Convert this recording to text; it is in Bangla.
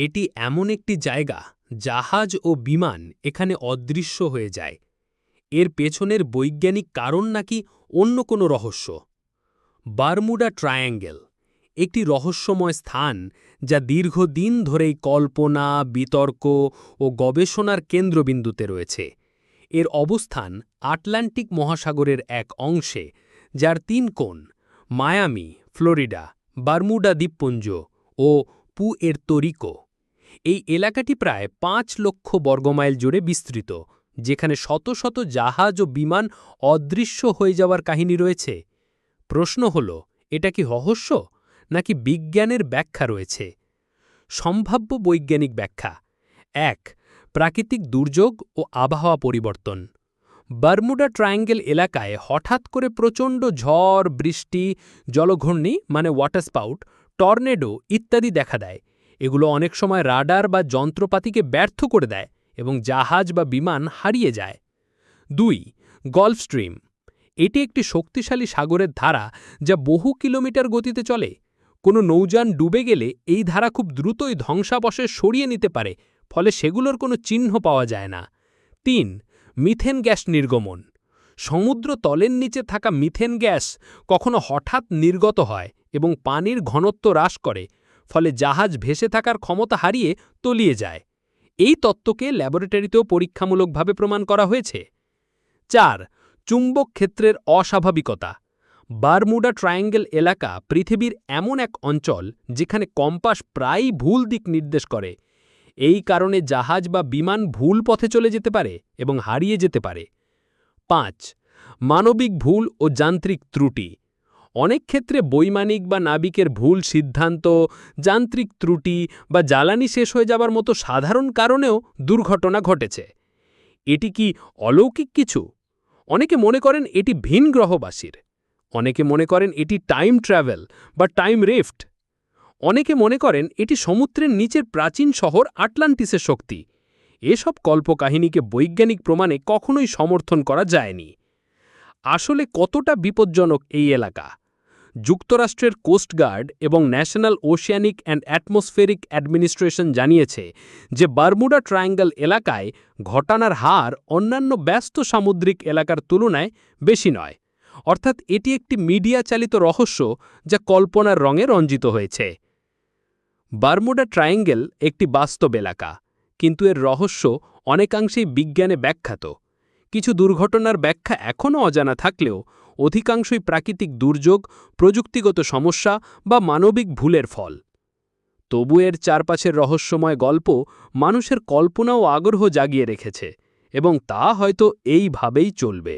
এটি এমন একটি জায়গা জাহাজ ও বিমান এখানে অদৃশ্য হয়ে যায়। এর পেছনের বৈজ্ঞানিক কারণ নাকি অন্য কোনো রহস্য। বারমুডা ট্রায়াঙ্গেল একটি রহস্যময় স্থান যা দীর্ঘদিন ধরেই কল্পনা, বিতর্ক ও গবেষণার কেন্দ্রবিন্দুতে রয়েছে। এর অবস্থান আটলান্টিক মহাসাগরের এক অংশে, যার ৩ কোণ মায়ামি, ফ্লোরিডা, বারমুডা দ্বীপপুঞ্জ ও পুয়ের্তো রিকো। এই এলাকাটি প্রায় ৫ লক্ষ বর্গমাইল জুড়ে বিস্তৃত, যেখানে শত শত জাহাজ ও বিমান অদৃশ্য হয়ে যাওয়ার কাহিনী রয়েছে। প্রশ্ন হল, এটা কি রহস্য নাকি বিজ্ঞানের ব্যাখ্যা রয়েছে? সম্ভাব্য বৈজ্ঞানিক ব্যাখ্যা: ১. প্রাকৃতিক দুর্যোগ ও আবহাওয়া পরিবর্তন। বারমুডা ট্রায়াঙ্গেল এলাকায় হঠাৎ করে প্রচণ্ড ঝড়, বৃষ্টি, জলঘূর্ণি ওয়াটারস্পাউট, টর্নেডো ইত্যাদি দেখা দেয়। এগুলো অনেক সময় রাডার বা যন্ত্রপাতিকে ব্যর্থ করে দেয় এবং জাহাজ বা বিমান হারিয়ে যায়। ২. Golf stream. এটি একটি শক্তিশালী সাগরের ধারা যা বহু কিলোমিটার গতিতে চলে। কোনো নৌযান ডুবে গেলে এই ধারা খুব দ্রুতই ধ্বংসাবশেষ সরিয়ে নিতে পারে, ফলে সেগুলোর কোনো চিহ্ন পাওয়া যায় না। ৩. মিথেন গ্যাস নির্গমন। সমুদ্র তলের নিচে থাকা মিথেন গ্যাস কখনো হঠাৎ নির্গত হয় এবং পানির ঘনত্ব হ্রাস করে, ফলে জাহাজ ভেসে থাকার ক্ষমতা হারিয়ে তলিয়ে যায়। এই তত্ত্বকে ল্যাবরেটরিতেও পরীক্ষামূলকভাবে প্রমাণ করা হয়েছে। ৪. চুম্বক ক্ষেত্রের অস্বাভাবিকতা। বারমুডা ট্রায়াঙ্গেল এলাকা পৃথিবীর এমন এক অঞ্চল যেখানে কম্পাস প্রায়ই ভুল দিক নির্দেশ করে। এই কারণে জাহাজ বা বিমান ভুল পথে চলে যেতে পারে এবং হারিয়ে যেতে পারে। ৫. মানবিক ভুল ও যান্ত্রিক ত্রুটি। অনেক ক্ষেত্রে বৈমানিক বা নাবিকের ভুল সিদ্ধান্ত, যান্ত্রিক ত্রুটি বা জ্বালানি শেষ হয়ে যাবার মতো সাধারণ কারণেও দুর্ঘটনা ঘটেছে। এটি কি অলৌকিক কিছু? অনেকে মনে করেন এটি ভিন গ্রহবাসীর। অনেকে মনে করেন এটি টাইম ট্র্যাভেল বা টাইম রিফট। অনেকে মনে করেন এটি সমুদ্রের নিচের প্রাচীন শহর আটলান্টিসের শক্তি। এসব কল্পকাহিনীকে বৈজ্ঞানিক প্রমাণে কখনোই সমর্থন করা যায়নি। আসলে কতটা বিপজ্জনক এই এলাকা? যুক্তরাষ্ট্রের কোস্টগার্ড এবং national oceanic and atmospheric administration জানিয়েছে যে বারমুডা ট্রায়াঙ্গেল এলাকায় ঘটনার হার অন্যান্য ব্যস্ত সামুদ্রিক এলাকার তুলনায় বেশি নয়। অর্থাৎ এটি একটি মিডিয়া চালিত রহস্য যা কল্পনার রঙে রঞ্জিত হয়েছে। বারমুডা ট্রায়াঙ্গেল একটি বাস্তব এলাকা, কিন্তু এর রহস্য অনেকাংশেই বিজ্ঞানে ব্যাখ্যাত। কিছু দুর্ঘটনার ব্যাখ্যা এখনও অজানা থাকলেও অধিকাংশই প্রাকৃতিক দুর্যোগ, প্রযুক্তিগত সমস্যা বা মানবিক ভুলের ফল। তবু এর চারপাশের রহস্যময় গল্প মানুষের কল্পনা ও আগ্রহ জাগিয়ে রেখেছে, এবং তা হয়তো এইভাবেই চলবে।